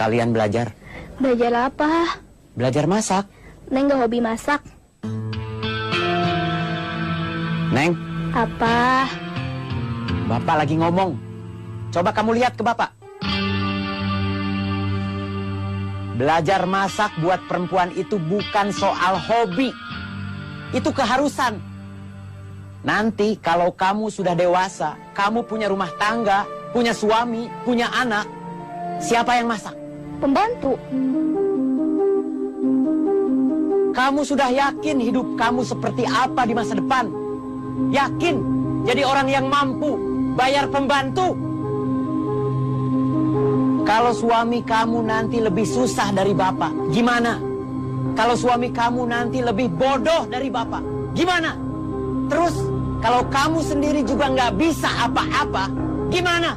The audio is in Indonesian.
sekalian belajar. Belajar apa? Belajar masak. Neng gak hobi masak. Neng, Apa? Bapak lagi ngomong. Coba kamu lihat ke Bapak. Belajar masak buat perempuan itu bukan soal hobi. Itu keharusan. Nanti kalau kamu sudah dewasa, kamu punya rumah tangga, punya suami, punya anak, siapa yang masak? Pembantu. Kamu sudah yakin hidup kamu seperti apa di masa depan? Yakin jadi orang yang mampu bayar pembantu? Kalau suami kamu nanti lebih susah dari bapak, gimana? Kalau suami kamu nanti lebih bodoh dari bapak, gimana? Terus kalau kamu sendiri juga nggak bisa apa-apa, gimana?